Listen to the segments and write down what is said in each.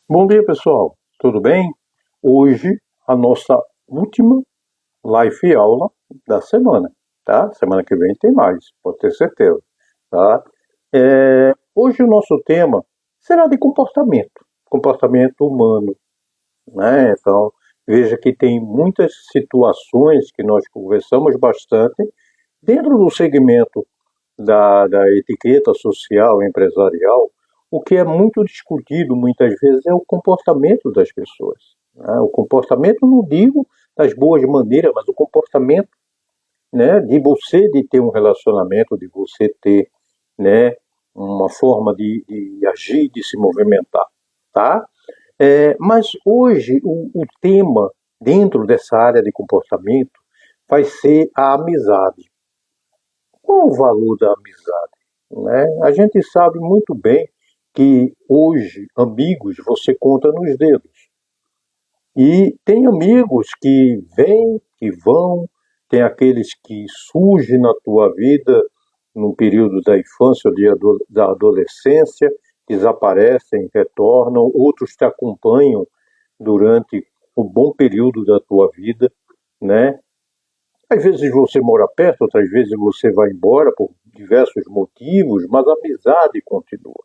Bom dia, pessoal. Tudo bem? Hoje, a nossa última live aula da semana, tá? Semana que vem tem mais, pode ter certeza, tá? Hoje o nosso tema será de comportamento humano, né? Então, veja que tem muitas situações que nós conversamos bastante dentro do segmento da etiqueta social empresarial. O que é muito discutido muitas vezes é o comportamento das pessoas, né? O comportamento, não digo das boas maneiras, mas o comportamento, né, de ter um relacionamento, de você ter, né, uma forma de agir, de se movimentar, tá? Mas hoje o tema dentro dessa área de comportamento vai ser a amizade. Qual o valor da amizade? Né? A gente sabe muito bem que hoje amigos você conta nos dedos. E tem amigos que vêm, que vão, tem aqueles que surgem na tua vida no período da infância ou da adolescência, desaparecem, retornam, outros te acompanham durante o bom período da tua vida, né? Às vezes você mora perto, outras vezes você vai embora por diversos motivos, mas a amizade continua.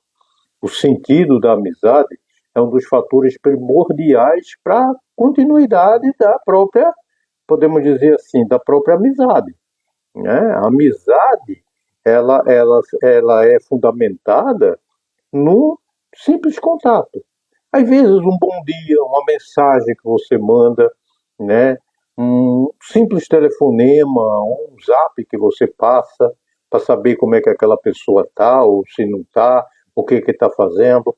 O sentido da amizade é um dos fatores primordiais para a continuidade da própria, podemos dizer assim, da própria amizade, né? A amizade, ela é fundamentada no simples contato. Às vezes um bom dia, uma mensagem que você manda, né? Um simples telefonema, um zap que você passa para saber como é que aquela pessoa tá, ou se não tá, o que que está fazendo,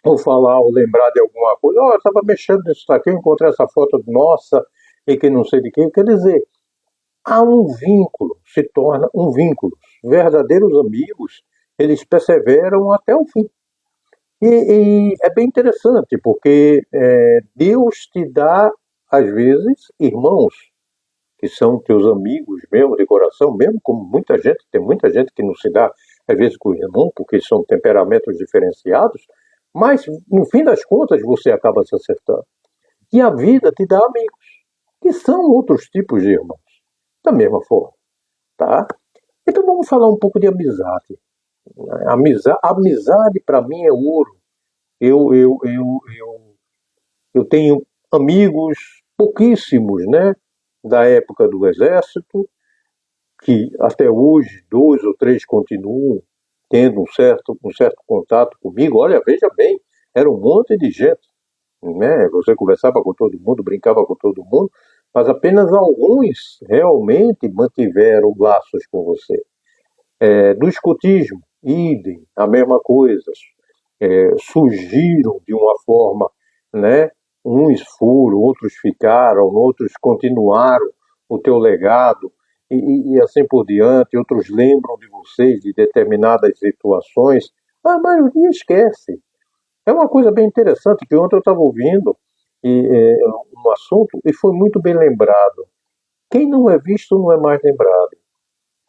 ou falar, ou lembrar de alguma coisa. Oh, eu estava mexendo nisso aqui, eu encontrei essa foto nossa e que não sei de quem. Quer dizer, há um vínculo, se torna um vínculo. Verdadeiros amigos, eles perseveram até o fim. E é bem interessante, porque Deus te dá, às vezes, irmãos, que são teus amigos mesmo, de coração, mesmo como muita gente, tem muita gente que não se dá, às vezes, com o irmão, porque são temperamentos diferenciados, mas, no fim das contas, você acaba se acertando. E a vida te dá amigos, que são outros tipos de irmãos, da mesma forma, tá? Então vamos falar um pouco de amizade. Amizade para mim é ouro. Eu tenho amigos pouquíssimos, né, da época do Exército, que até hoje dois ou três continuam tendo um certo contato comigo. Olha, veja bem, era um monte de gente, né? Você conversava com todo mundo, brincava com todo mundo, mas apenas alguns realmente mantiveram laços com você. Do escotismo, idem, a mesma coisa. Surgiram de uma forma, né? Uns foram, outros ficaram, outros continuaram o teu legado e assim por diante. Outros lembram de vocês de determinadas situações. A maioria esquece. É uma coisa bem interessante que ontem eu estava ouvindo um assunto e foi muito bem lembrado. Quem não é visto não é mais lembrado.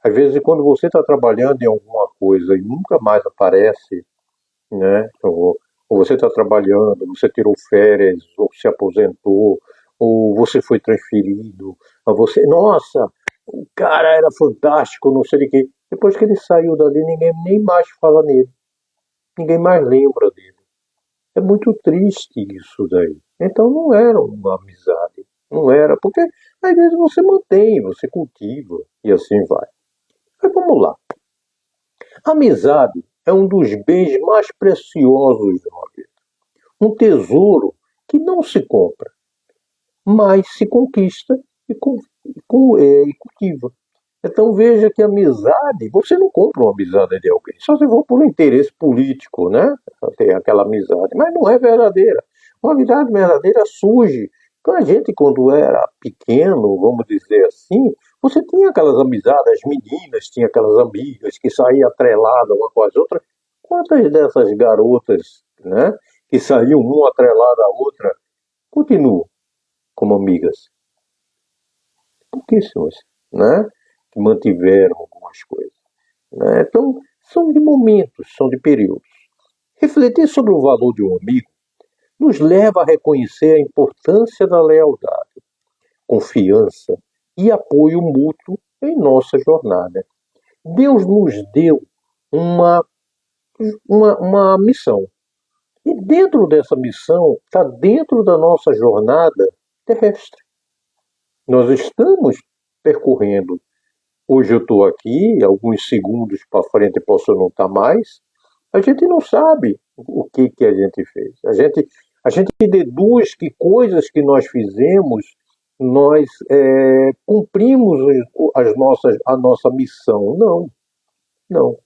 Às vezes, quando você está trabalhando em alguma coisa e nunca mais aparece, né? Ou você está trabalhando, você tirou férias, ou se aposentou, ou você foi transferido, ou você, nossa, o cara era fantástico, não sei de quê. Depois que ele saiu dali, ninguém nem mais fala nele, ninguém mais lembra dele. É muito triste isso daí. Então não era uma amizade, não era, porque às vezes você mantém, você cultiva e assim vai. Mas vamos lá. A amizade é um dos bens mais preciosos de uma vida. Um tesouro que não se compra, mas se conquista e cultiva. Então veja que a amizade, você não compra uma amizade de alguém, só se for por um interesse político, né? Tem aquela amizade, mas não é verdadeira. Uma amizade verdadeira surge. Então a gente, quando era pequeno, vamos dizer assim, você tinha aquelas amizades, as meninas tinham aquelas amigas que saíam atreladas uma com as outras. Quantas dessas garotas, né, que saíam uma atrelada à outra, continuam como amigas? Pouquíssimas, né? Que mantiveram algumas coisas, né? Então, são de momentos, são de períodos. Refletir sobre o valor de um amigo nos leva a reconhecer a importância da lealdade, confiança e apoio mútuo em nossa jornada. Deus nos deu uma missão. E dentro dessa missão, está dentro da nossa jornada terrestre. Nós estamos percorrendo. Hoje eu estou aqui, alguns segundos para frente posso não estar mais. A gente não sabe o que a gente fez. A gente deduz que coisas que nós fizemos, nós cumprimos a nossa missão. Não, não.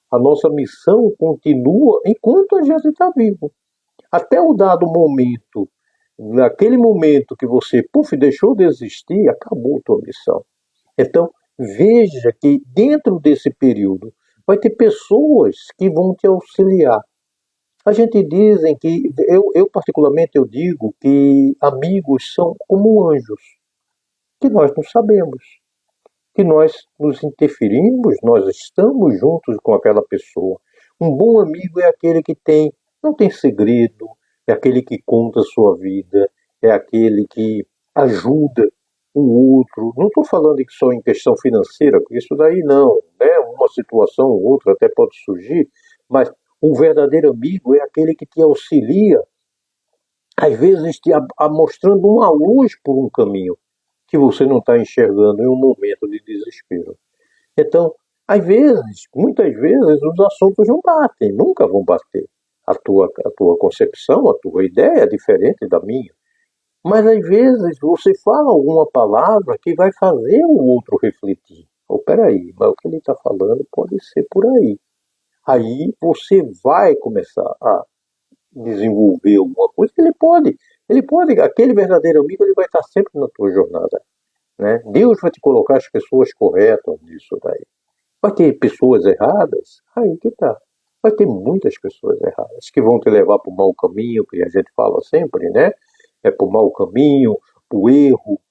A nossa missão continua enquanto a gente está vivo. Até o dado momento, naquele momento que você deixou de existir, acabou a tua missão. Então, veja que dentro desse período vai ter pessoas que vão te auxiliar. A gente dizem que, eu particularmente eu digo que amigos são como anjos, que nós não sabemos, que nós nos interferimos, nós estamos juntos com aquela pessoa. Um bom amigo é aquele que não tem segredo, é aquele que conta a sua vida, é aquele que ajuda o outro. Não estou falando que só em questão financeira, porque isso daí não, né? Uma situação ou outra até pode surgir, mas o verdadeiro amigo é aquele que te auxilia, às vezes te mostrando uma luz por um caminho que você não está enxergando em um momento de desespero. Então, às vezes, muitas vezes, os assuntos não batem, nunca vão bater. A tua concepção, a tua ideia é diferente da minha. Mas às vezes você fala alguma palavra que vai fazer o outro refletir. Peraí, mas o que ele está falando pode ser por aí. Aí você vai começar a desenvolver alguma coisa que ele pode, aquele verdadeiro amigo, ele vai estar sempre na tua jornada, né? Deus vai te colocar as pessoas corretas nisso daí. Vai ter pessoas erradas? Aí que tá. Vai ter muitas pessoas erradas que vão te levar para o mau caminho, que a gente fala sempre, né? Para o mau caminho, para o erro,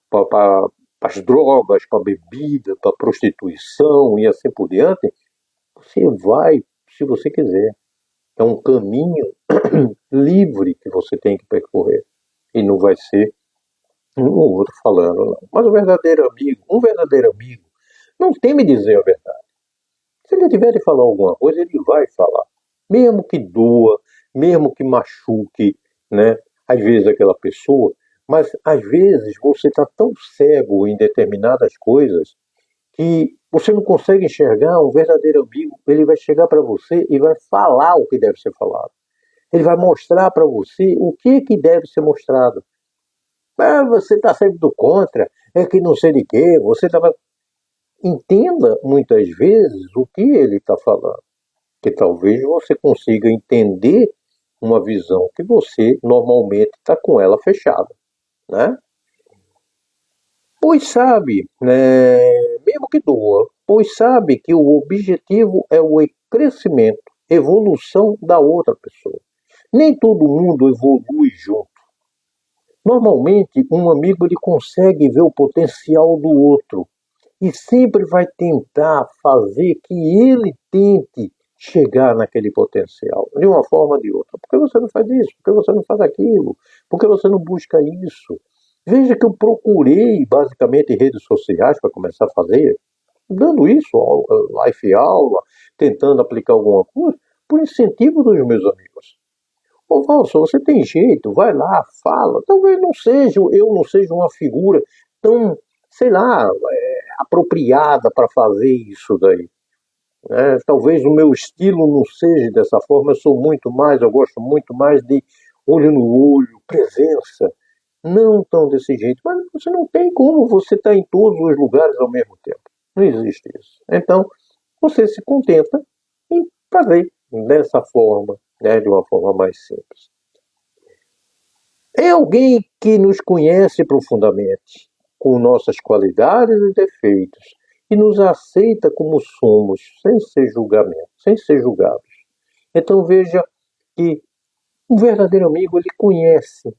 para as drogas, para a bebida, para a prostituição e assim por diante. Você vai, se você quiser. É um caminho livre que você tem que percorrer. E não vai ser um ou outro falando, não. Mas um verdadeiro amigo, não teme dizer a verdade. Se ele tiver de falar alguma coisa, ele vai falar. Mesmo que doa, mesmo que machuque, né? Às vezes aquela pessoa, mas às vezes você está tão cego em determinadas coisas que você não consegue enxergar. Um verdadeiro amigo, ele vai chegar para você e vai falar o que deve ser falado. Ele vai mostrar para você o que deve ser mostrado. Você está sempre do contra, é que não sei de quê, você está... Entenda muitas vezes o que ele está falando, que talvez você consiga entender uma visão que você normalmente está com ela fechada, né? Pois sabe, né, mesmo que doa, pois sabe que o objetivo é o crescimento, evolução da outra pessoa. Nem todo mundo evolui junto. Normalmente, um amigo ele consegue ver o potencial do outro e sempre vai tentar fazer que ele tente chegar naquele potencial, de uma forma ou de outra. Por que você não faz isso? Por que você não faz aquilo? Por que você não busca isso? Veja que eu procurei, basicamente, redes sociais para começar a fazer, dando isso, live aula, tentando aplicar alguma coisa, por incentivo dos meus amigos. Valso, você tem jeito, vai lá, fala. Talvez eu não seja uma figura tão, sei lá, apropriada para fazer isso daí. Talvez o meu estilo não seja dessa forma, eu gosto muito mais de olho no olho, presença. Não tão desse jeito, mas você não tem como você estar em todos os lugares ao mesmo tempo. Não existe isso. Então, você se contenta em fazer dessa forma, né, de uma forma mais simples. É alguém que nos conhece profundamente, com nossas qualidades e defeitos, e nos aceita como somos, sem ser julgados. Então veja que um verdadeiro amigo, ele conhece.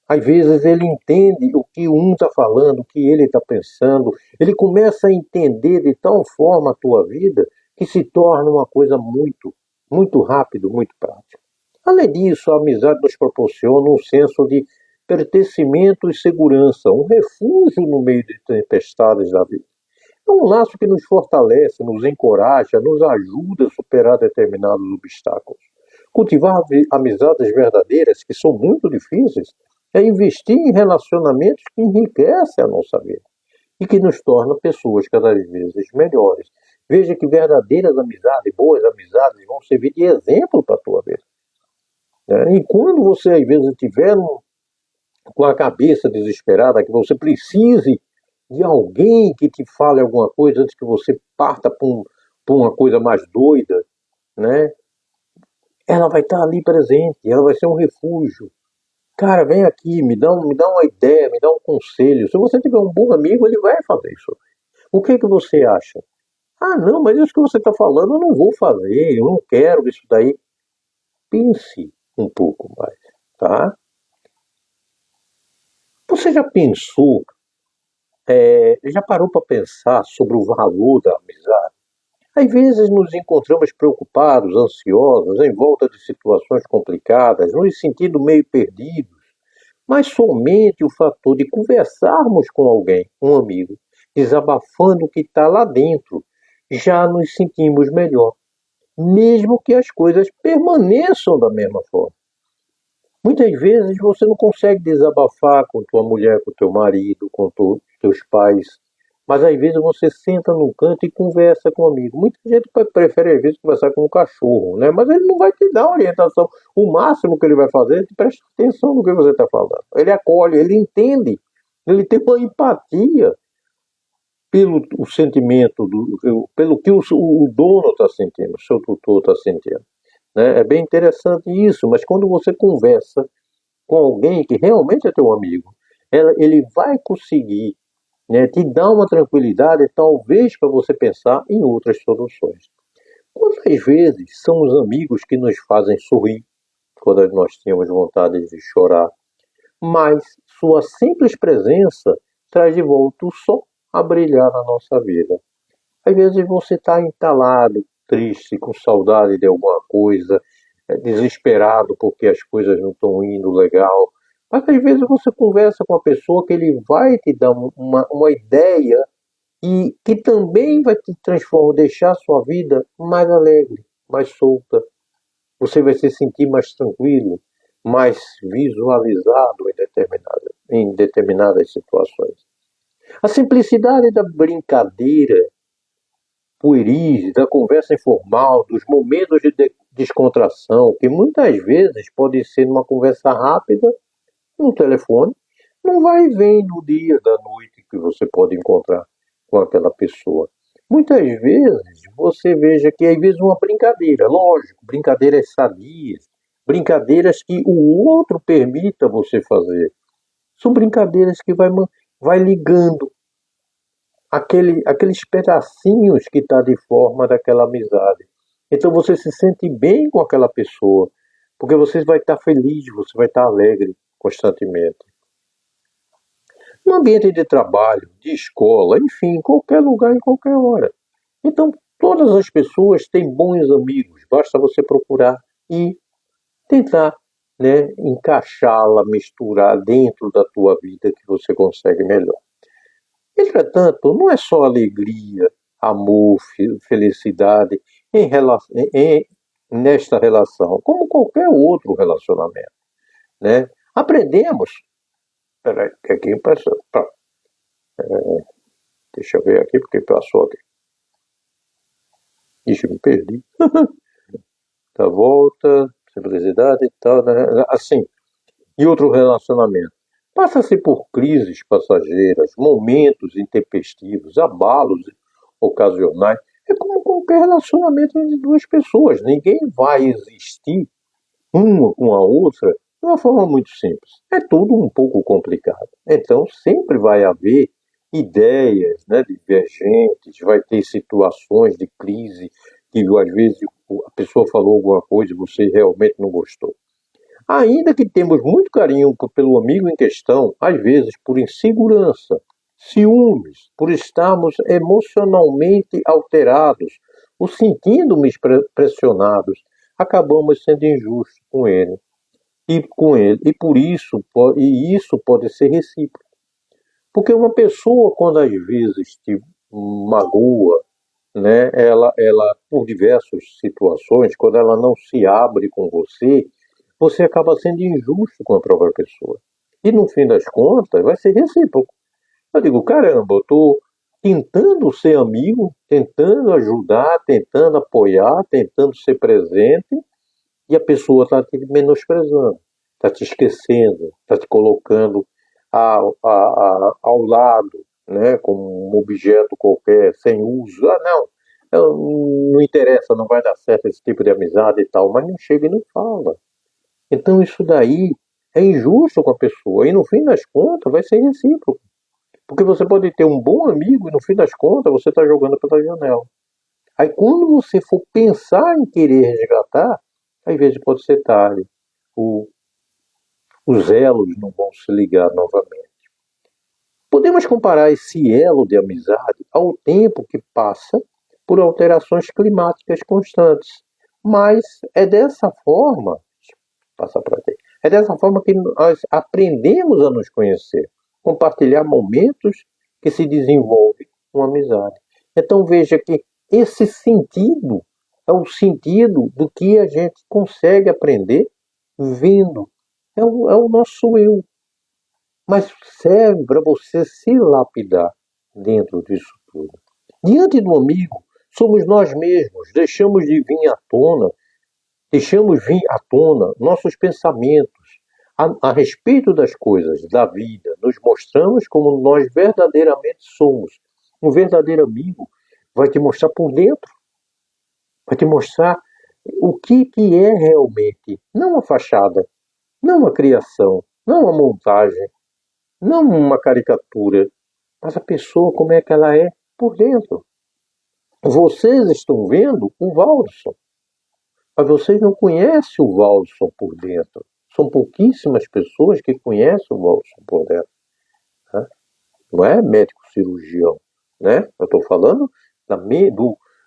Às vezes ele entende o que um está falando, o que ele está pensando. Ele começa a entender de tal forma a tua vida que se torna uma coisa muito, muito rápido, muito prática. Além disso, a amizade nos proporciona um senso de pertencimento e segurança, um refúgio no meio de tempestades da vida. É um laço que nos fortalece, nos encoraja, nos ajuda a superar determinados obstáculos. Cultivar amizades verdadeiras, que são muito difíceis, é investir em relacionamentos que enriquecem a nossa vida e que nos tornam pessoas cada vez melhores. Veja que verdadeiras amizades, boas amizades, vão servir de exemplo para a tua vida. Né? E quando você, às vezes, estiver com a cabeça desesperada, que você precise de alguém que te fale alguma coisa antes que você parta para uma coisa mais doida, né? Ela vai estar ali presente, ela vai ser um refúgio. Cara, vem aqui, me dá uma ideia, me dá um conselho. Se você tiver um bom amigo, ele vai fazer isso. O que que você acha? Ah, não, mas isso que você está falando eu não vou fazer, eu não quero isso daí. Pense um pouco mais, tá? Você já pensou, já parou para pensar sobre o valor da amizade? Às vezes nos encontramos preocupados, ansiosos, em volta de situações complicadas, nos sentindo meio perdidos, mas somente o fator de conversarmos com alguém, um amigo, desabafando o que está lá dentro, já nos sentimos melhor, mesmo que as coisas permaneçam da mesma forma. Muitas vezes você não consegue desabafar com tua mulher, com teu marido, com teus pais, mas às vezes você senta num canto e conversa com um amigo. Muita gente prefere às vezes conversar com um cachorro, né? Mas ele não vai te dar orientação. O máximo que ele vai fazer é te prestar atenção no que você está falando. Ele acolhe, ele entende, ele tem uma empatia pelo o sentimento, pelo que o dono está sentindo, o seu tutor está sentindo. Né? É bem interessante isso, mas quando você conversa com alguém que realmente é teu amigo, ele vai conseguir, né, te dar uma tranquilidade, talvez para você pensar em outras soluções. Quantas vezes são os amigos que nos fazem sorrir quando nós tínhamos vontade de chorar, mas sua simples presença traz de volta o sol a brilhar na nossa vida. Às vezes você está entalado, triste, com saudade de alguma coisa, desesperado porque as coisas não estão indo legal. Mas às vezes você conversa com a pessoa que ele vai te dar uma ideia e que também vai te transformar, deixar a sua vida mais alegre, mais solta. Você vai se sentir mais tranquilo, mais visualizado em determinadas situações. A simplicidade da brincadeira pueris, da conversa informal, dos momentos de descontração, que muitas vezes pode ser numa conversa rápida, no telefone, não vai e vem no dia, da noite que você pode encontrar com aquela pessoa. Muitas vezes você veja que às vezes uma brincadeira, lógico, brincadeiras sadias, brincadeiras que o outro permita você fazer, são brincadeiras que vai ligando aqueles pedacinhos que está de forma daquela amizade. Então você se sente bem com aquela pessoa, porque você vai estar feliz, você vai estar alegre constantemente. No ambiente de trabalho, de escola, enfim, em qualquer lugar, em qualquer hora. Então, todas as pessoas têm bons amigos, basta você procurar e tentar, né, encaixá-la, misturar dentro da tua vida que você consegue melhor. Entretanto, não é só alegria, amor, felicidade nesta relação, como qualquer outro relacionamento, né? Aprendemos. Peraí, que aqui passou. Deixa eu ver aqui, porque passou aqui. Ixi, me perdi. Da volta, simplicidade e tal, né? Assim. E outro relacionamento. Passa-se por crises passageiras, momentos intempestivos, abalos ocasionais. É como qualquer relacionamento entre duas pessoas. Ninguém vai existir uma com a outra de uma forma muito simples. É tudo um pouco complicado. Então, sempre vai haver ideias, né, divergentes, vai ter situações de crise que às vezes a pessoa falou alguma coisa e você realmente não gostou. Ainda que temos muito carinho pelo amigo em questão, às vezes por insegurança, ciúmes, por estarmos emocionalmente alterados ou sentindo-nos pressionados, acabamos sendo injustos com ele. E por isso, e isso pode ser recíproco. Porque uma pessoa, quando às vezes te magoa, né, ela, por diversas situações, quando ela não se abre com você, você acaba sendo injusto com a própria pessoa. E no fim das contas, vai ser recíproco. Eu digo, caramba, eu estou tentando ser amigo, tentando ajudar, tentando apoiar, tentando ser presente, e a pessoa está te menosprezando, está te esquecendo, está te colocando ao lado, né, como um objeto qualquer, sem uso. Ah, não, não interessa, não vai dar certo esse tipo de amizade e tal, mas não chega e não fala. Então isso daí é injusto com a pessoa, e no fim das contas vai ser recíproco. Porque você pode ter um bom amigo e no fim das contas você está jogando pela janela. Aí quando você for pensar em querer resgatar, às vezes pode ser tarde. O, os elos não vão se ligar novamente. Podemos comparar esse elo de amizade ao tempo que passa por alterações climáticas constantes. Mas é dessa forma, passa para ti, é dessa forma que nós aprendemos a nos conhecer, compartilhar momentos que se desenvolvem com amizade. Então veja que esse sentido é o sentido do que a gente consegue aprender vendo. É o nosso eu. Mas serve para você se lapidar dentro disso tudo. Diante do amigo, somos nós mesmos, deixamos vir à tona nossos pensamentos a respeito das coisas da vida, nos mostramos como nós verdadeiramente somos. Um verdadeiro amigo vai te mostrar por dentro, vai te mostrar o que é realmente, não a fachada, não a criação, não a montagem, não uma caricatura, mas a pessoa como é que ela é por dentro. Vocês estão vendo o Waldson, mas vocês não conhecem o Waldson por dentro. São pouquíssimas pessoas que conhecem o Waldson por dentro. Né? Não é médico cirurgião. Né? Eu estou falando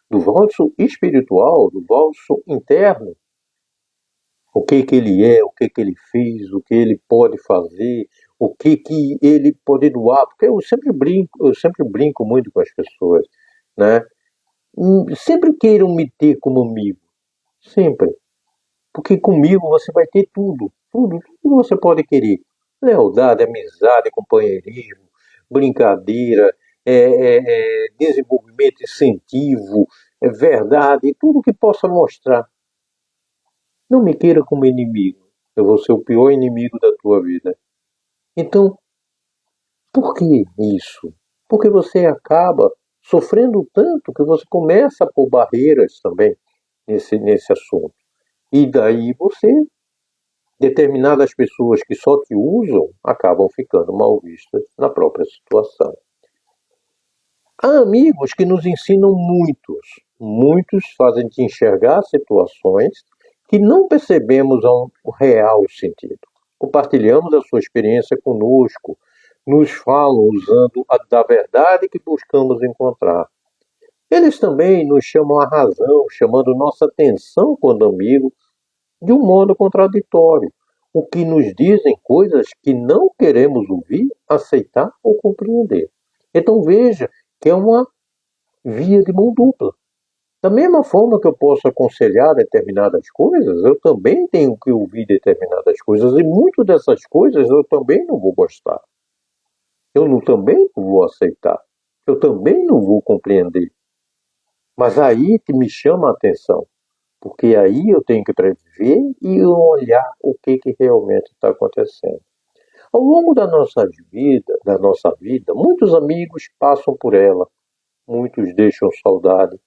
do Waldson espiritual, do Waldson interno. O que ele é, o que ele fez, o que ele pode fazer, o que ele pode doar. Porque eu sempre brinco muito com as pessoas. Né? Sempre queiram me ter como amigo. Sempre. Porque comigo você vai ter tudo. Tudo que você pode querer. Lealdade, amizade, companheirismo, brincadeira, desenvolvimento, incentivo, verdade, tudo que possa mostrar. Não me queira como inimigo. Eu vou ser o pior inimigo da tua vida. Então, por que isso? Porque você acaba sofrendo tanto que você começa a pôr barreiras também nesse assunto. E daí determinadas pessoas que só te usam acabam ficando mal vistas na própria situação. Há amigos que nos ensinam muitos fazem te enxergar situações que não percebemos o real sentido. Compartilhamos a sua experiência conosco, nos falam usando a da verdade que buscamos encontrar. Eles também nos chamam à razão, chamando nossa atenção quando amigo, de um modo contraditório, o que nos dizem coisas que não queremos ouvir, aceitar ou compreender. Então veja que é uma via de mão dupla. Da mesma forma que eu posso aconselhar determinadas coisas, eu também tenho que ouvir determinadas coisas e muitas dessas coisas eu também não vou gostar. Também não vou aceitar. Eu também não vou compreender. Mas aí que me chama a atenção. Porque aí eu tenho que prever e olhar o que realmente está acontecendo. Ao longo da nossa vida, muitos amigos passam por ela, muitos deixam saudade,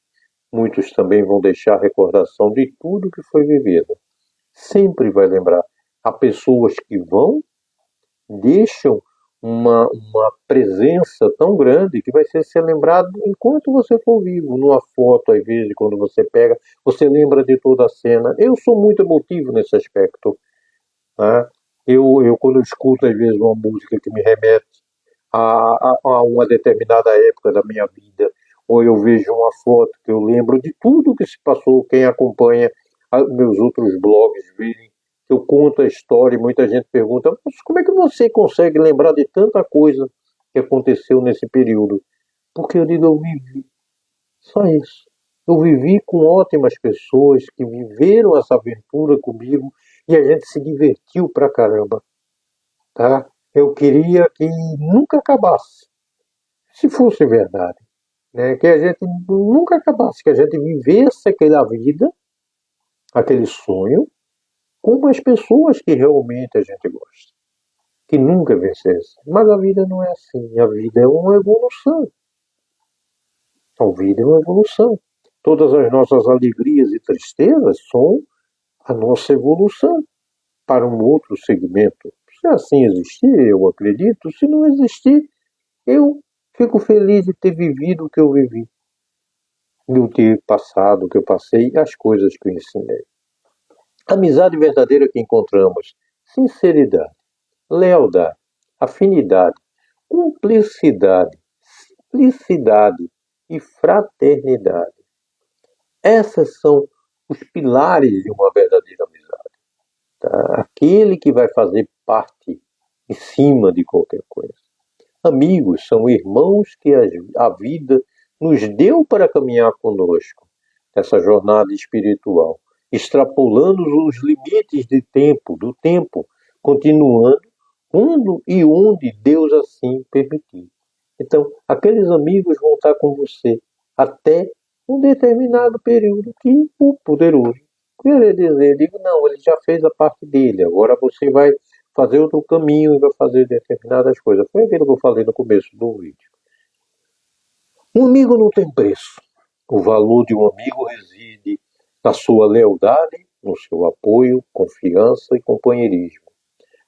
muitos também vão deixar recordação de tudo que foi vivido. Sempre vai lembrar. Há pessoas que deixam uma presença tão grande que vai ser lembrado enquanto você for vivo. Numa foto, às vezes, quando você pega, você lembra de toda a cena. Eu sou muito emotivo nesse aspecto. Né? Quando eu escuto, às vezes, uma música que me remete a uma determinada época da minha vida, ou eu vejo uma foto que eu lembro de tudo que se passou, quem acompanha meus outros blogs verem que eu conto a história e muita gente pergunta, mas como é que você consegue lembrar de tanta coisa que aconteceu nesse período? Porque eu digo, eu vivi. Só isso. Eu vivi com ótimas pessoas que viveram essa aventura comigo e a gente se divertiu pra caramba, tá? Eu queria que nunca acabasse, se fosse verdade, né? Que a gente nunca acabasse, que a gente vivesse aquela vida, aquele sonho, com as pessoas que realmente a gente gosta, que nunca vencesse. Mas a vida não é assim, a vida é uma evolução. A vida é uma evolução. Todas as nossas alegrias e tristezas são a nossa evolução para um outro segmento. Se assim existir, eu acredito. Se não existir, eu fico feliz de ter vivido o que eu vivi, de ter passado o que eu passei, as coisas que eu ensinei. Amizade verdadeira que encontramos: sinceridade, lealdade, afinidade, cumplicidade, simplicidade e fraternidade. Essas são os pilares de uma verdadeira amizade. Tá? Aquele que vai fazer parte em cima de qualquer coisa. Amigos são irmãos que a vida nos deu para caminhar conosco nessa jornada espiritual, extrapolando os limites do tempo, continuando quando e onde Deus assim permitir. Então, aqueles amigos vão estar com você até um determinado período que o poderoso querer dizer, digo, não, ele já fez a parte dele, agora você vai fazer outro caminho e vai fazer determinadas coisas. Foi aquilo que eu falei no começo do vídeo. Um amigo não tem preço. O valor de um amigo reside na sua lealdade, no seu apoio, confiança e companheirismo.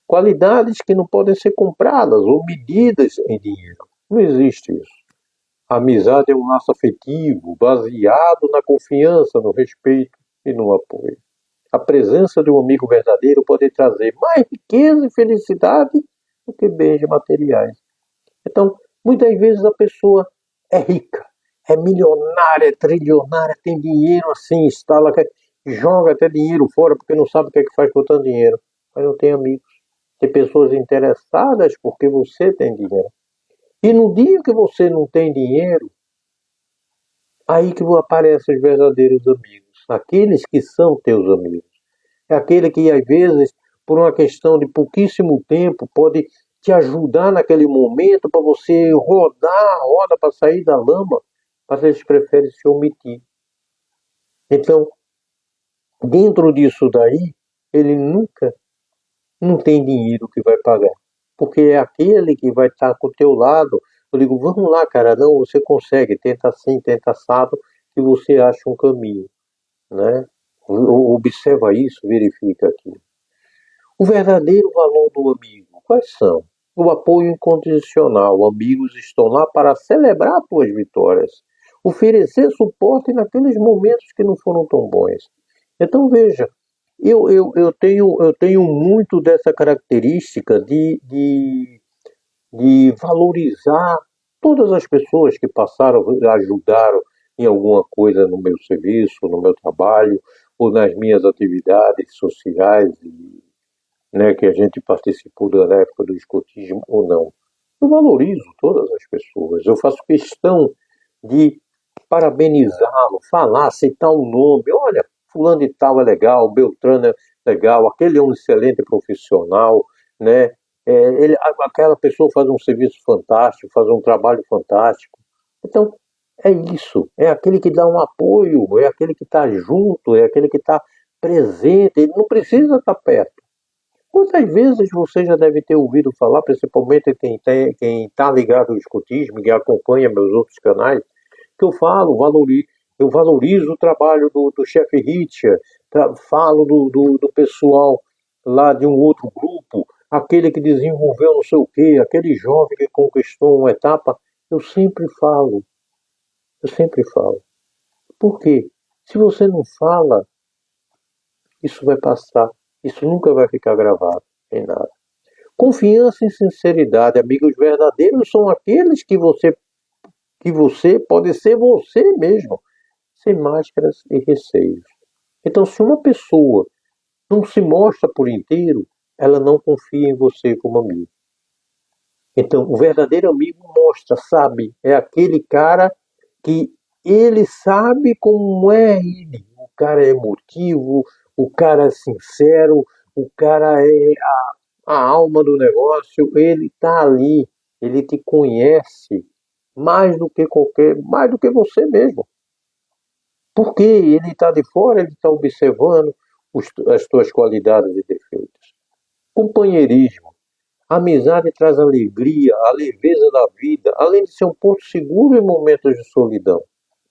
Qualidades que não podem ser compradas ou medidas em dinheiro. Não existe isso. A amizade é um laço afetivo, baseado na confiança, no respeito e no apoio. A presença de um amigo verdadeiro pode trazer mais riqueza e felicidade do que bens materiais. Então, muitas vezes a pessoa é rica, é milionária, é trilionária, tem dinheiro assim, instala, joga até dinheiro fora porque não sabe o que é que faz com tanto dinheiro. Mas não tem amigos. Tem pessoas interessadas porque você tem dinheiro. E no dia que você não tem dinheiro, aí que aparecem os verdadeiros amigos. Aqueles que são teus amigos. É aquele que, às vezes, por uma questão de pouquíssimo tempo, pode te ajudar naquele momento para você rodar a roda para sair da lama, mas eles preferem se omitir. Então, dentro disso daí, ele nunca não tem dinheiro que vai pagar. Porque é aquele que vai estar com o teu lado. Eu digo, vamos lá, cara, não, você consegue, tenta assim, tenta assado, que você acha um caminho, né? Observa isso, verifica aqui. O verdadeiro valor do amigo, quais são? O apoio incondicional. Amigos estão lá para celebrar tuas vitórias, oferecer suporte naqueles momentos que não foram tão bons. Então veja, eu tenho muito dessa característica de valorizar todas as pessoas que passaram, ajudaram em alguma coisa no meu serviço, no meu trabalho, ou nas minhas atividades sociais, né, que a gente participou da época do escotismo ou não. Eu valorizo todas as pessoas. Eu faço questão de parabenizá-lo, falar, citar um nome. Olha, fulano de tal é legal, Beltrano é legal, aquele é um excelente profissional, né? Aquela pessoa faz um serviço fantástico, faz um trabalho fantástico. Então, é isso. É aquele que dá um apoio, é aquele que está junto, é aquele que está presente. Ele não precisa estar perto. Quantas vezes você já deve ter ouvido falar, principalmente quem está ligado ao escotismo, que acompanha meus outros canais, que eu valorizo o trabalho do chefe Richard, falo do pessoal lá de um outro grupo, aquele que desenvolveu não sei o quê, aquele jovem que conquistou uma etapa. Eu sempre falo, eu sempre falo. Por quê? Se você não fala, isso vai passar. Isso nunca vai ficar gravado em nada. Confiança e sinceridade, amigos verdadeiros são aqueles que você pode ser você mesmo, sem máscaras e receios. Então, se uma pessoa não se mostra por inteiro, ela não confia em você como amigo. Então, o verdadeiro amigo mostra, sabe? É aquele cara que ele sabe como é ele. O cara é emotivo, o cara é sincero, o cara é a alma do negócio, ele está ali, ele te conhece mais do que você mesmo. Porque ele está de fora, ele está observando as tuas qualidades e defeitos. Companheirismo. A amizade traz alegria, a leveza da vida, além de ser um ponto seguro em momentos de solidão.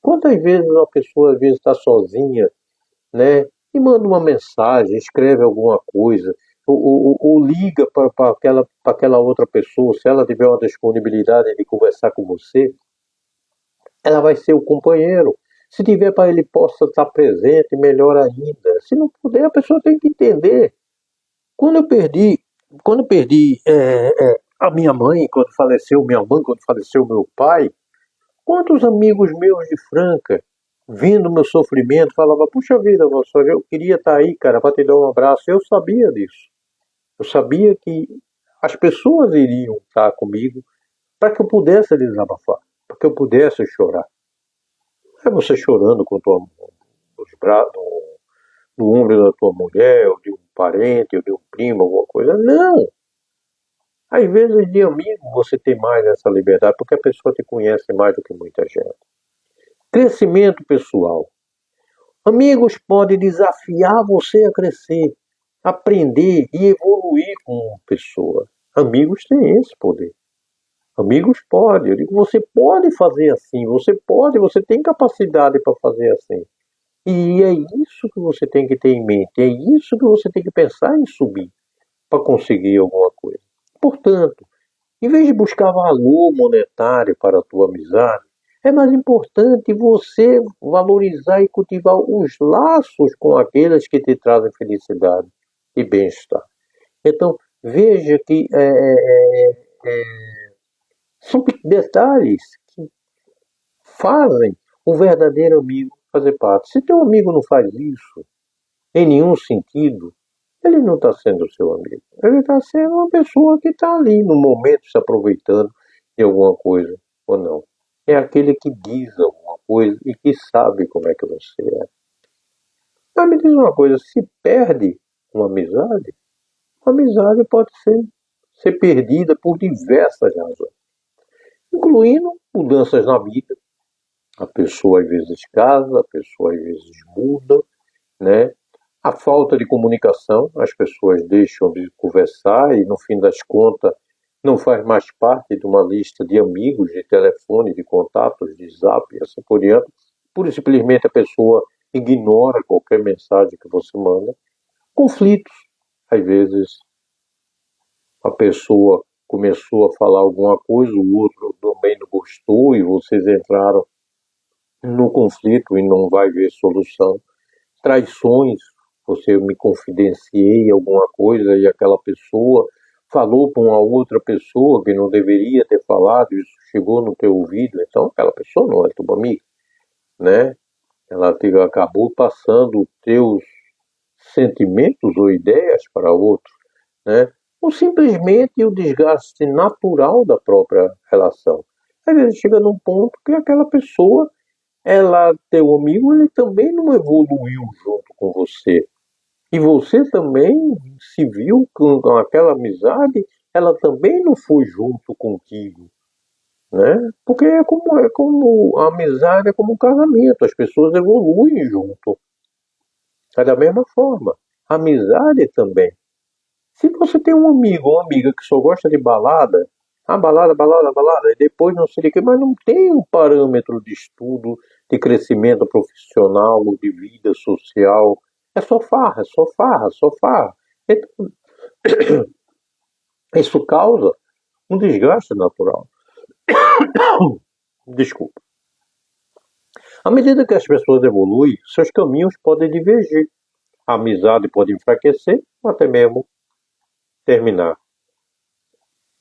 Quantas vezes uma pessoa às vezes está sozinha, né? E manda uma mensagem, escreve alguma coisa, ou liga para aquela outra pessoa, se ela tiver uma disponibilidade de conversar com você, ela vai ser o companheiro. Se tiver para ele possa estar presente, melhor ainda. Se não puder, a pessoa tem que entender. Quando eu perdi, quando eu perdi a minha mãe, quando faleceu minha mãe, quando faleceu meu pai, quantos amigos meus de Franca, vendo o meu sofrimento, falavam, puxa vida, moço, eu queria estar aí, cara, para te dar um abraço. Eu sabia disso. Eu sabia que as pessoas iriam estar comigo para que eu pudesse desabafar, para que eu pudesse chorar. Não é você chorando com os braços, no ombro da tua mulher, ou de um parente, ou de um primo, alguma coisa. Não! Às vezes de amigo você tem mais essa liberdade, porque a pessoa te conhece mais do que muita gente. Crescimento pessoal. Amigos podem desafiar você a crescer, aprender e evoluir como pessoa. Amigos têm esse poder. Amigos podem. Eu digo, você pode fazer assim, você tem capacidade para fazer assim. E é isso que você tem que ter em mente, é isso que você tem que pensar em subir para conseguir alguma coisa. Portanto, em vez de buscar valor monetário para a tua amizade, é mais importante você valorizar e cultivar os laços com aqueles que te trazem felicidade e bem-estar. Então, veja que são detalhes que fazem o verdadeiro amigo fazer parte. Se teu amigo não faz isso, em nenhum sentido, ele não está sendo seu amigo. Ele está sendo uma pessoa que está ali no momento se aproveitando de alguma coisa ou não. É aquele que diz alguma coisa e que sabe como é que você é. Mas me diz uma coisa, se perde uma amizade pode ser perdida por diversas razões, incluindo mudanças na vida. A pessoa às vezes casa, a pessoa às vezes muda, né? A falta de comunicação, as pessoas deixam de conversar e, no fim das contas, não faz mais parte de uma lista de amigos, de telefone, de contatos, de zap e assim por diante. Pura e simplesmente a pessoa ignora qualquer mensagem que você manda. Conflitos. Às vezes a pessoa começou a falar alguma coisa, o outro também não gostou e vocês entraram no conflito e não vai ver solução. Traições, você me confidenciei alguma coisa e aquela pessoa falou para uma outra pessoa que não deveria ter falado, isso chegou no teu ouvido, então aquela pessoa não é tua amiga, né? Ela acabou passando os teus sentimentos ou ideias para outro, né? Ou simplesmente o desgaste natural da própria relação. Às vezes chega num ponto que aquela pessoa, ela, teu amigo, ele também não evoluiu junto com você. E você também se viu com aquela amizade, ela também não foi junto contigo, né? Porque é como a amizade é como um casamento, as pessoas evoluem junto. É da mesma forma. A amizade também. Se você tem um amigo ou uma amiga que só gosta de balada, balada, balada, balada, e depois não sei o que, mas não tem um parâmetro de estudo, de crescimento profissional, de vida social. É só farra, só farra, só farra. Então, isso causa um desgaste natural. Desculpa. À medida que as pessoas evoluem, seus caminhos podem divergir. A amizade pode enfraquecer ou até mesmo terminar.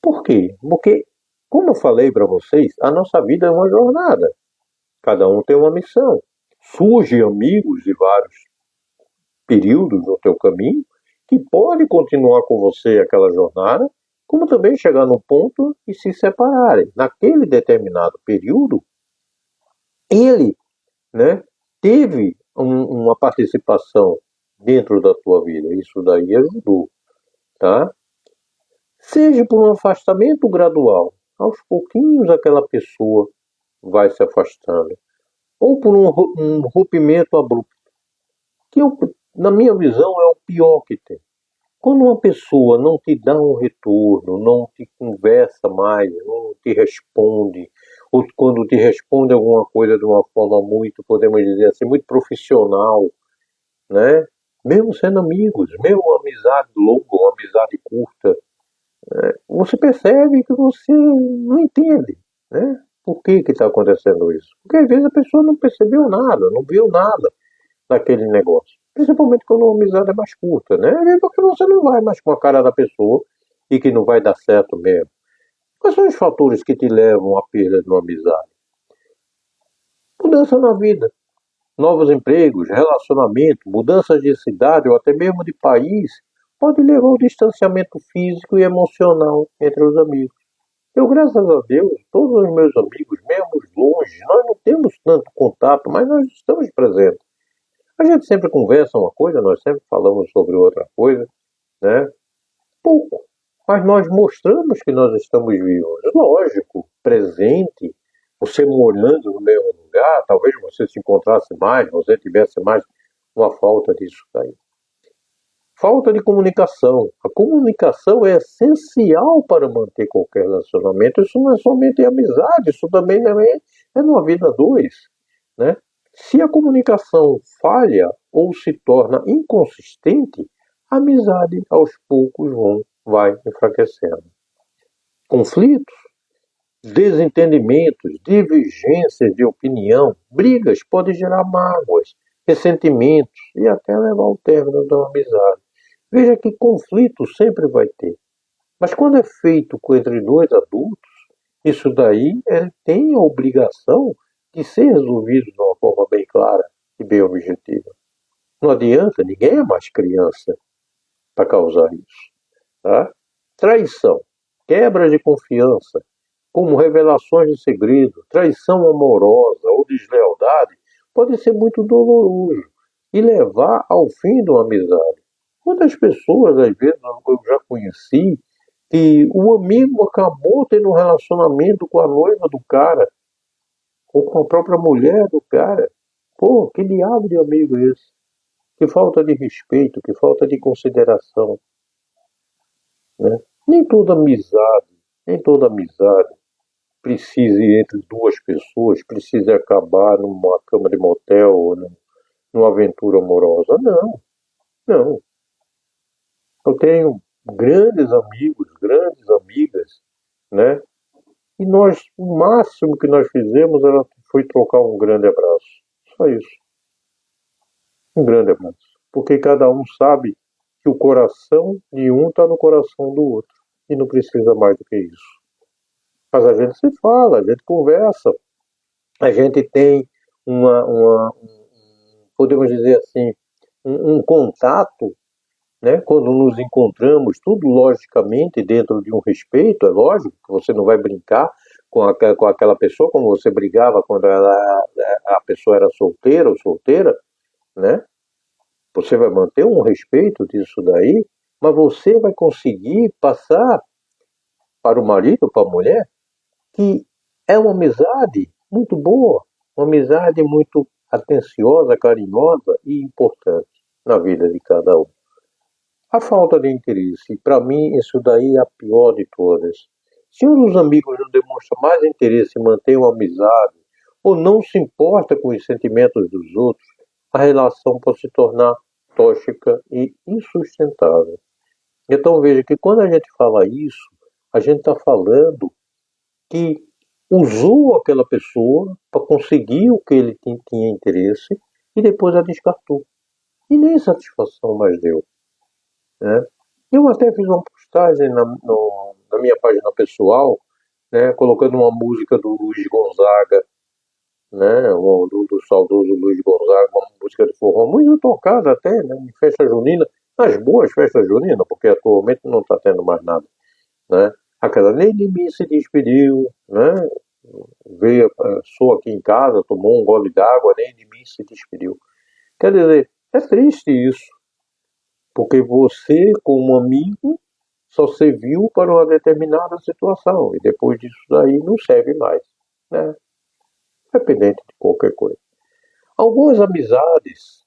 Por quê? Porque, como eu falei para vocês, a nossa vida é uma jornada. Cada um tem uma missão. Surgem amigos de vários. períodos no teu caminho que pode continuar com você aquela jornada, como também chegar num ponto e se separarem. Naquele determinado período, ele, né, teve uma participação dentro da tua vida. Isso daí ajudou, tá? Seja por um afastamento gradual, aos pouquinhos aquela pessoa vai se afastando, ou por um rompimento abrupto, que na minha visão é o pior que tem. Quando uma pessoa não te dá um retorno, não te conversa mais, não te responde, ou quando te responde alguma coisa de uma forma muito, podemos dizer assim, muito profissional, né? Mesmo sendo amigos, mesmo uma amizade longa, uma amizade curta, você percebe que você não entende, né? Por que está acontecendo isso? Porque às vezes a pessoa não percebeu nada, não viu nada daquele negócio. Principalmente quando a amizade é mais curta, né? É porque você não vai mais com a cara da pessoa e que não vai dar certo mesmo. Quais são os fatores que te levam à perda de uma amizade? Mudança na vida, novos empregos, relacionamento, mudanças de cidade ou até mesmo de país pode levar ao distanciamento físico e emocional entre os amigos. Eu, graças a Deus, todos os meus amigos, mesmo longe, nós não temos tanto contato, mas nós estamos presentes. A gente sempre conversa uma coisa, nós sempre falamos sobre outra coisa, né? Pouco. Mas nós mostramos que nós estamos vivos. Lógico, presente, você morando no mesmo lugar, talvez você se encontrasse mais, você tivesse mais uma falta disso daí. Falta de comunicação. A comunicação é essencial para manter qualquer relacionamento. Isso não é somente amizade, isso também é numa vida a dois, né? Se a comunicação falha ou se torna inconsistente, a amizade aos poucos vai enfraquecendo. Conflitos, desentendimentos, divergências de opinião, brigas podem gerar mágoas, ressentimentos e até levar ao término da amizade. Veja que conflito sempre vai ter. Mas quando é feito entre dois adultos, isso daí tem a obrigação de ser resolvido de uma forma bem clara e bem objetiva. Não adianta, ninguém é mais criança para causar isso. Tá? Traição, quebra de confiança, como revelações de segredo, traição amorosa ou deslealdade, pode ser muito doloroso e levar ao fim de uma amizade. Quantas pessoas, às vezes, eu já conheci, que o amigo acabou tendo um relacionamento com a noiva do cara, ou com a própria mulher do cara. Pô, que diabo de amigo é esse? Que falta de respeito, que falta de consideração, né? Nem toda amizade precisa ir entre duas pessoas, precisa acabar numa cama de motel ou numa aventura amorosa. Não, não. Eu tenho grandes amigos, grandes amigas, né? E o máximo que nós fizemos foi trocar um grande abraço. Só isso. Um grande abraço. Porque cada um sabe que o coração de um está no coração do outro. E não precisa mais do que isso. Mas a gente se fala, a gente conversa, a gente tem podemos dizer assim, um contato, né? Quando nos encontramos, tudo logicamente dentro de um respeito, é lógico que você não vai brincar com aquela pessoa como você brigava quando a pessoa era solteira ou solteira, né? Você vai manter um respeito disso daí, mas você vai conseguir passar para o marido, para a mulher, que é uma amizade muito boa, uma amizade muito atenciosa, carinhosa e importante na vida de cada um. A falta de interesse, para mim, isso daí é a pior de todas. Se um dos amigos não demonstra mais interesse em manter uma amizade ou não se importa com os sentimentos dos outros, a relação pode se tornar tóxica e insustentável. Então veja que quando a gente fala isso, a gente está falando que usou aquela pessoa para conseguir o que ele tinha interesse e depois a descartou. E nem satisfação mais deu, né? Eu até fiz uma postagem na minha página pessoal, né, colocando uma música do Luiz Gonzaga, né? Do saudoso Luiz Gonzaga, uma música de forró muito tocada até, né? Em festa junina, nas boas festas juninas, porque atualmente não está tendo mais nada, né? Aquela nem de mim se despediu, né? Veio, sou aqui em casa, tomou um gole d'água, nem de mim se despediu. Quer dizer, é triste isso, porque você, como amigo, só serviu para uma determinada situação e depois disso daí não serve mais, né? Independente de qualquer coisa. Algumas amizades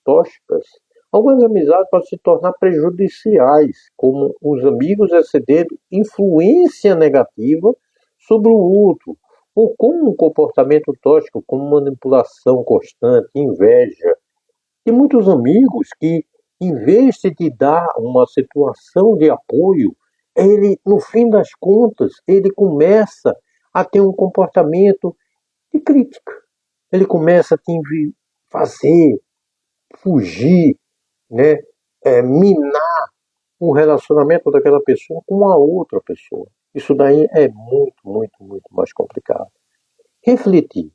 tóxicas, algumas amizades podem se tornar prejudiciais, como os amigos excedendo influência negativa sobre o outro, ou com um comportamento tóxico, como manipulação constante, inveja. E muitos amigos que, em vez de te dar uma situação de apoio, ele, no fim das contas, ele começa a ter um comportamento de crítica. Ele começa a te fazer fugir, né? Minar o relacionamento daquela pessoa com a outra pessoa. Isso daí é muito, muito, muito mais complicado. Refletir.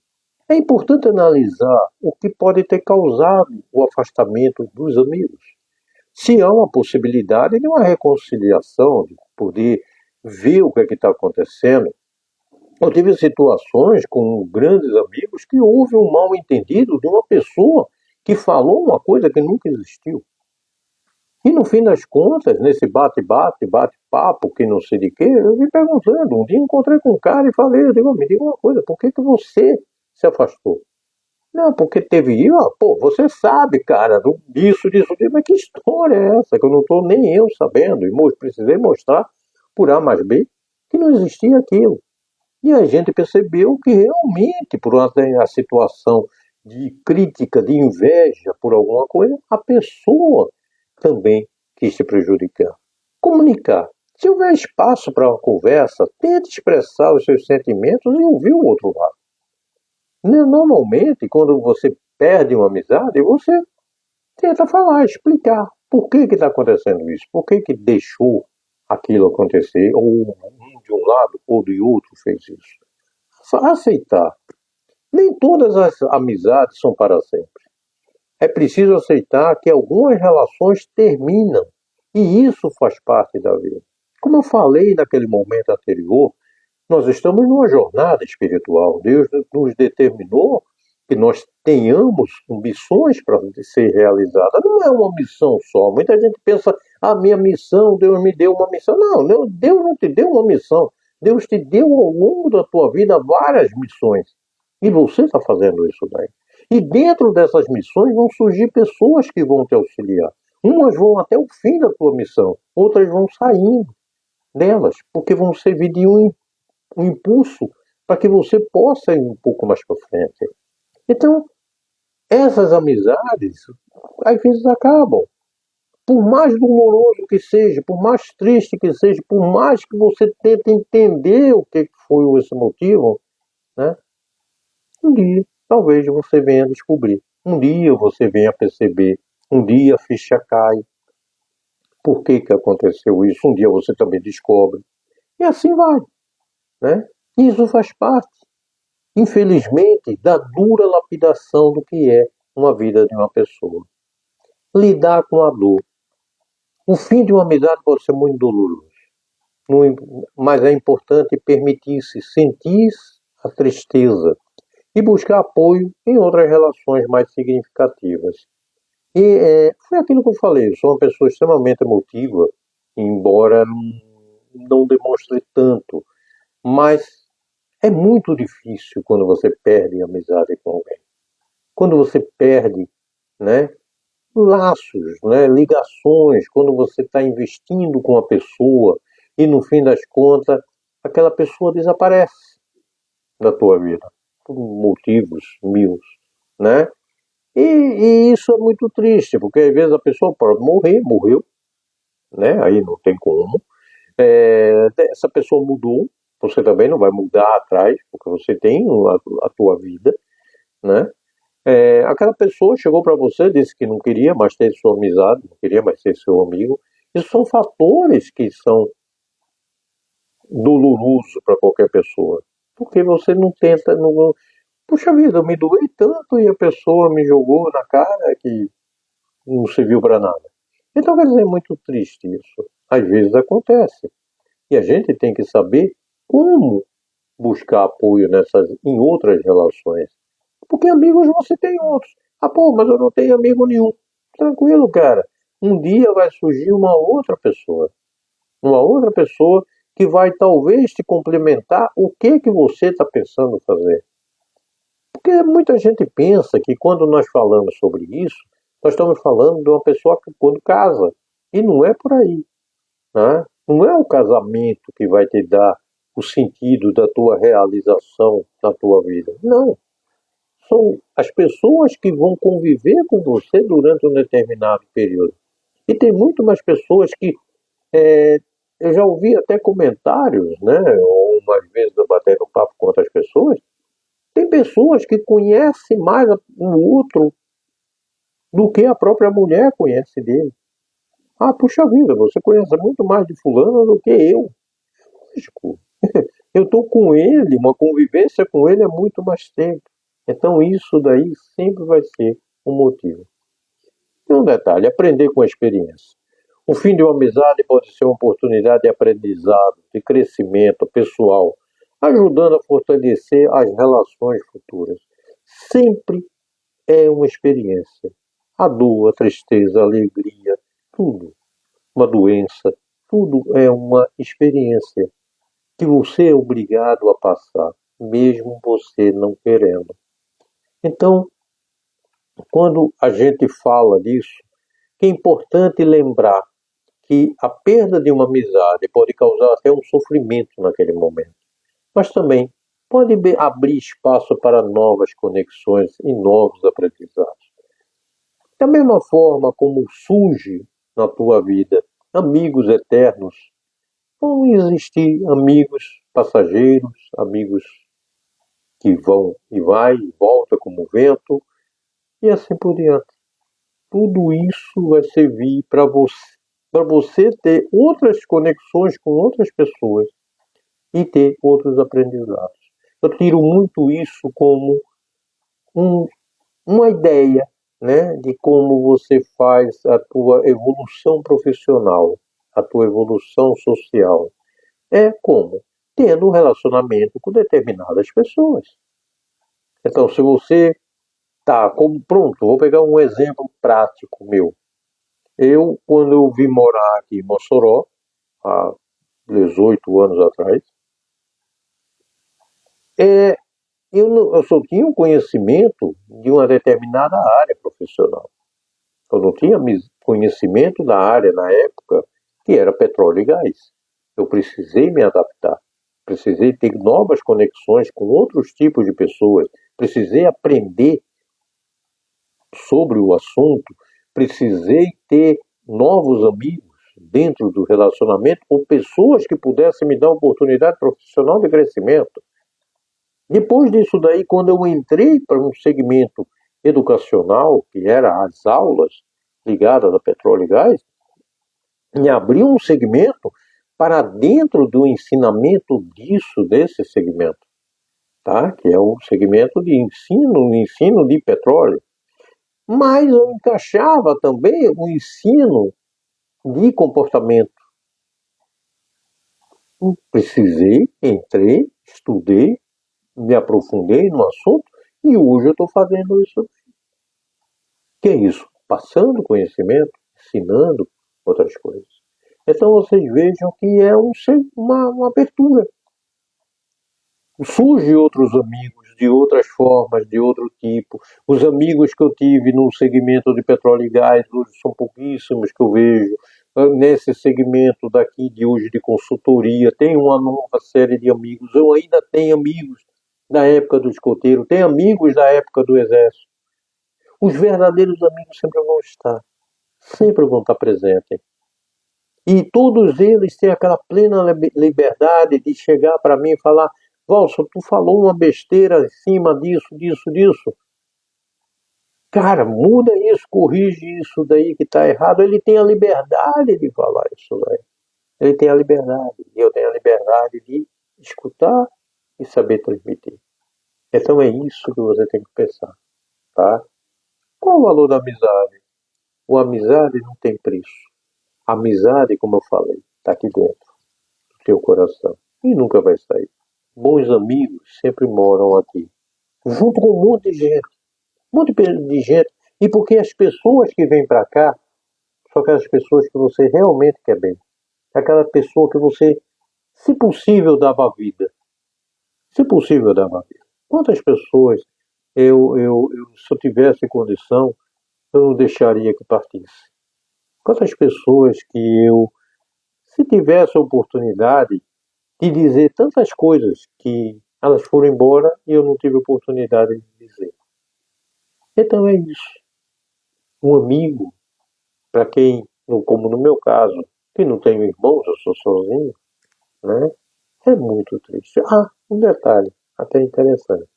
É importante analisar o que pode ter causado o afastamento dos amigos. Se há uma possibilidade de uma reconciliação, de poder ver o que é que está acontecendo. Eu tive situações com grandes amigos que houve um mal entendido de uma pessoa que falou uma coisa que nunca existiu. E no fim das contas, nesse bate-papo, que não sei de quê, eu me perguntando, um dia encontrei com um cara e falei, eu digo, me diga uma coisa, por que você se afastou? Não, porque teve isso, pô, você sabe, cara, disso, mas que história é essa? Que eu não estou nem eu sabendo, e precisei mostrar por A mais B que não existia aquilo. E a gente percebeu que realmente, por uma situação de crítica, de inveja por alguma coisa, a pessoa também quis se prejudicar. Comunicar. Se houver espaço para uma conversa, tente expressar os seus sentimentos e ouvir o outro lado. Normalmente, quando você perde uma amizade, você tenta falar, explicar por que está acontecendo isso, por que deixou aquilo acontecer, ou um de um lado ou do outro fez isso. Aceitar. Nem todas as amizades são para sempre. É preciso aceitar que algumas relações terminam. E isso faz parte da vida. Como eu falei naquele momento anterior, nós estamos numa jornada espiritual. Deus nos determinou que nós tenhamos missões para ser realizadas. Não é uma missão só. Muita gente pensa, a minha missão, Deus me deu uma missão. Não, Deus não te deu uma missão. Deus te deu ao longo da tua vida várias missões. E você está fazendo isso daí. E dentro dessas missões vão surgir pessoas que vão te auxiliar. Umas vão até o fim da tua missão, outras vão saindo delas, porque vão servir de um impulso para que você possa ir um pouco mais para frente. Então, essas amizades, às vezes acabam. Por mais doloroso que seja, por mais triste que seja, por mais que você tente entender o que foi esse motivo, né? Um dia, talvez você venha descobrir. Um dia você venha perceber. Um dia a ficha cai. Por que aconteceu isso? Um dia você também descobre. E assim vai, né? Isso faz parte, infelizmente, da dura lapidação do que é uma vida de uma pessoa. Lidar com a dor. O fim de uma amizade pode ser muito doloroso, mas é importante permitir-se sentir a tristeza e buscar apoio em outras relações mais significativas. E foi aquilo que eu falei, eu sou uma pessoa extremamente emotiva, embora não demonstre tanto, mas é muito difícil quando você perde a amizade com alguém. Quando você perde, né, laços, né, ligações, quando você está investindo com a pessoa e no fim das contas aquela pessoa desaparece da tua vida por motivos mil, né? E isso é muito triste, porque às vezes a pessoa pode morreu, né? Aí não tem como. Essa pessoa mudou, você também não vai mudar atrás, porque você tem a tua vida, né? Aquela pessoa chegou para você, disse que não queria mais ter sua amizade, não queria mais ser seu amigo. Isso são fatores que são dolorosos para qualquer pessoa. Porque você não tenta. Não... Puxa vida, eu me doei tanto e a pessoa me jogou na cara que não serviu para nada. Então, quer dizer, é muito triste isso. Às vezes acontece. E a gente tem que saber como buscar apoio em outras relações. Porque amigos você tem outros. Ah, pô, mas eu não tenho amigo nenhum. Tranquilo, cara. Um dia vai surgir uma outra pessoa. Uma outra pessoa que vai talvez te complementar o que você está pensando fazer. Porque muita gente pensa que quando nós falamos sobre isso, nós estamos falando de uma pessoa que quando casa. E não é por aí. Né? Não é o casamento que vai te dar o sentido da tua realização na tua vida. Não. São as pessoas que vão conviver com você durante um determinado período. E tem muito mais pessoas que eu já ouvi até comentários, né? Ou umas vezes eu batendo papo com outras pessoas. Tem pessoas que conhecem mais o outro do que a própria mulher conhece dele. Ah, puxa vida, você conhece muito mais de fulano do que eu. Lógico. Eu estou com ele, uma convivência com ele há muito mais tempo. Então isso daí sempre vai ser um motivo. E um detalhe, aprender com a experiência. O fim de uma amizade pode ser uma oportunidade de aprendizado, de crescimento pessoal, ajudando a fortalecer as relações futuras. Sempre é uma experiência. A dor, a tristeza, a alegria, tudo. Uma doença, tudo é uma experiência que você é obrigado a passar, mesmo você não querendo. Então, quando a gente fala disso, é importante lembrar que a perda de uma amizade pode causar até um sofrimento naquele momento, mas também pode abrir espaço para novas conexões e novos aprendizados. Da mesma forma como surge na tua vida amigos eternos, vão existir amigos passageiros, amigos que vão e vai e volta como vento, e assim por diante. Tudo isso vai servir para você ter outras conexões com outras pessoas e ter outros aprendizados. Eu tiro muito isso como uma ideia, né, de como você faz a tua evolução profissional, a tua evolução social. É como? Tendo um relacionamento com determinadas pessoas. Então, se você tá como pronto, vou pegar um exemplo prático meu. Quando eu vim morar aqui em Mossoró, há 18 anos atrás, eu só tinha um conhecimento de uma determinada área profissional. Eu não tinha conhecimento da área na época que era petróleo e gás. Eu precisei me adaptar, precisei ter novas conexões com outros tipos de pessoas, precisei aprender sobre o assunto, precisei ter novos amigos dentro do relacionamento ou pessoas que pudessem me dar oportunidade profissional de crescimento. Depois disso daí, quando eu entrei para um segmento educacional, que era as aulas ligadas a petróleo e gás, me abriu um segmento para dentro do ensinamento desse segmento, tá? Que é o segmento de ensino de petróleo. Mas eu encaixava também o ensino de comportamento. Precisei, entrei, estudei, me aprofundei no assunto e hoje eu estou fazendo isso. Que é isso? Passando conhecimento, ensinando outras coisas. Então vocês vejam que é uma abertura. Surgem outros amigos de outras formas, de outro tipo. Os amigos que eu tive no segmento de petróleo e gás hoje são pouquíssimos que eu vejo. Nesse segmento daqui de hoje de consultoria, tem uma nova série de amigos. Eu ainda tenho amigos da época do escoteiro, tenho amigos da época do exército. Os verdadeiros amigos sempre vão estar presentes. E todos eles têm aquela plena liberdade de chegar para mim e falar: Valson, tu falou uma besteira em cima disso. Cara, muda isso, corrige isso daí que está errado. Ele tem a liberdade de falar isso daí. Ele tem a liberdade. E eu tenho a liberdade de escutar e saber transmitir. Então é isso que você tem que pensar, tá? Qual o valor da amizade? A amizade não tem preço. A amizade, como eu falei, está aqui dentro do teu coração e nunca vai sair. Bons amigos sempre moram aqui, junto com um monte de gente, um monte de gente. E porque as pessoas que vêm para cá são aquelas pessoas que você realmente quer bem. Aquela pessoa que você, se possível, dava vida. Se possível, dava vida. Quantas pessoas se eu tivesse condição, eu não deixaria que partisse? Quantas pessoas que se tivesse a oportunidade de dizer tantas coisas que elas foram embora e eu não tive oportunidade de dizer. Então é isso. Um amigo, para quem, como no meu caso, que não tenho irmãos, eu sou sozinho, né? É muito triste. Ah, um detalhe, até interessante.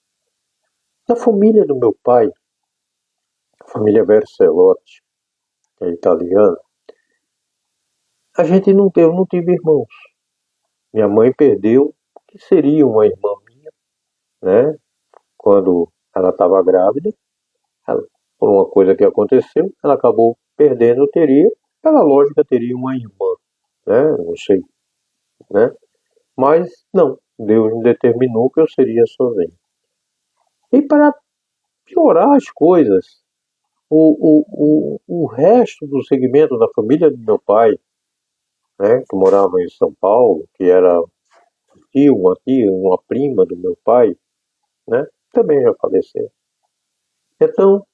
Na família do meu pai, a família Vercelotti, que é italiana, eu não tive irmãos. Minha mãe perdeu, que seria uma irmã minha, né? Quando ela estava grávida, por uma coisa que aconteceu, ela acabou perdendo, pela lógica, teria uma irmã, né? Não sei, né? Mas não, Deus determinou que eu seria sozinho. E para piorar as coisas, o resto do segmento da família do meu pai, né, que morava em São Paulo, que era uma tia, uma prima do meu pai, né, também já faleceu. Então,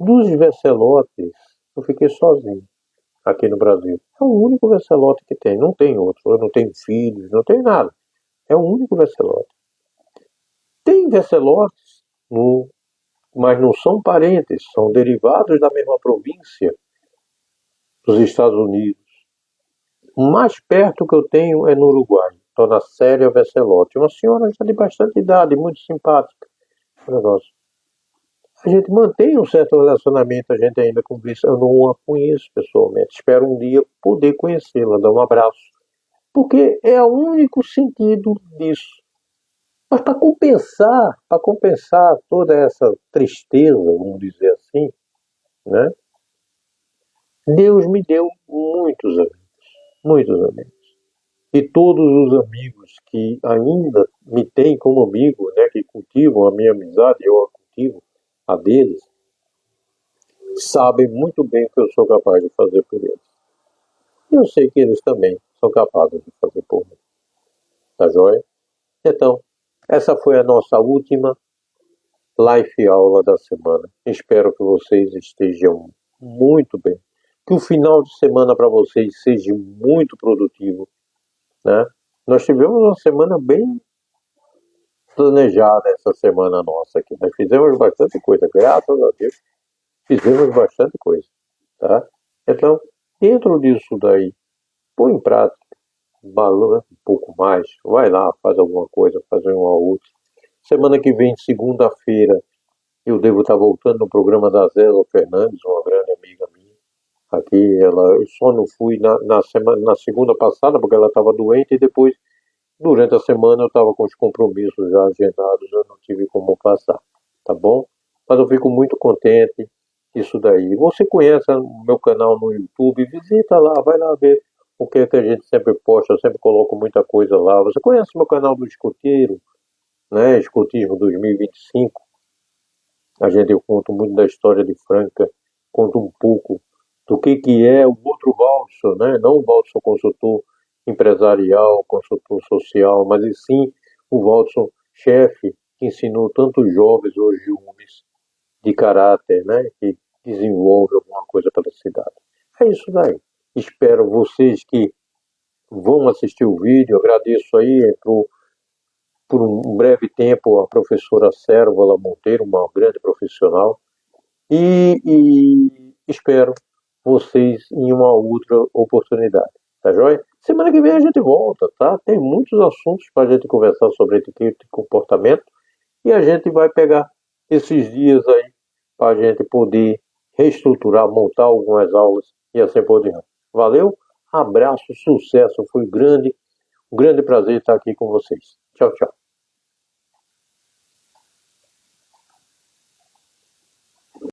dos Vecelotes, eu fiquei sozinho aqui no Brasil. É o único Vecelote que tem, não tem outro. Eu não tenho filhos, não tenho nada. É o único Vecelote. Tem Vecelotes, mas não são parentes, são derivados da mesma província dos Estados Unidos. O mais perto que eu tenho é no Uruguai, Dona Célia Vecelotti, uma senhora já de bastante idade, muito simpática. Negócio. A gente mantém um certo relacionamento, a gente ainda conversa. Eu não a conheço pessoalmente. Espero um dia poder conhecê-la, dar um abraço. Porque é o único sentido disso. Mas para compensar toda essa tristeza, vamos dizer assim, né? Deus me deu muitos amigos, muitos amigos. E todos os amigos que ainda me têm como amigo, né, que cultivam a minha amizade, eu a cultivo, a deles, sabem muito bem o que eu sou capaz de fazer por eles. E eu sei que eles também são capazes de fazer por mim. Tá joia? Então, essa foi a nossa última live aula da semana. Espero que vocês estejam muito bem. Que o final de semana para vocês seja muito produtivo, né? Nós tivemos uma semana bem planejada essa semana nossa aqui. Nós fizemos bastante coisa, graças a Deus, fizemos bastante coisa, tá? Então, dentro disso daí, põe em prática, balança um pouco mais, vai lá, faz alguma coisa, faz uma outra. Semana que vem, segunda-feira, eu devo estar voltando no programa da Zélia Fernandes, uma grande amiga minha. Aqui, eu só não fui na segunda passada, porque ela estava doente, e depois, durante a semana, eu estava com os compromissos já agendados, eu não tive como passar, tá bom? Mas eu fico muito contente disso daí. Você conhece o meu canal no YouTube, visita lá, vai lá ver o que a gente sempre posta, eu sempre coloco muita coisa lá. Você conhece o meu canal do Escoteiro, né? Escotismo 2025. Eu conto muito da história de Franca, conto um pouco do que é o outro Valso, né? Não o Valso consultor empresarial, consultor social, mas e sim o Valso chefe, que ensinou tantos jovens hoje homens de caráter, né? Que desenvolve alguma coisa pela cidade. É isso daí. Espero vocês que vão assistir o vídeo, agradeço aí, entrou por um breve tempo a professora Cérvola Monteiro, uma grande profissional, e espero vocês em uma outra oportunidade, tá joia? Semana que vem a gente volta, tá? Tem muitos assuntos para a gente conversar sobre etiqueta e comportamento, e a gente vai pegar esses dias aí para a gente poder reestruturar, montar algumas aulas e assim por diante. Valeu? Abraço, sucesso, foi grande, um grande prazer estar aqui com vocês. Tchau, tchau.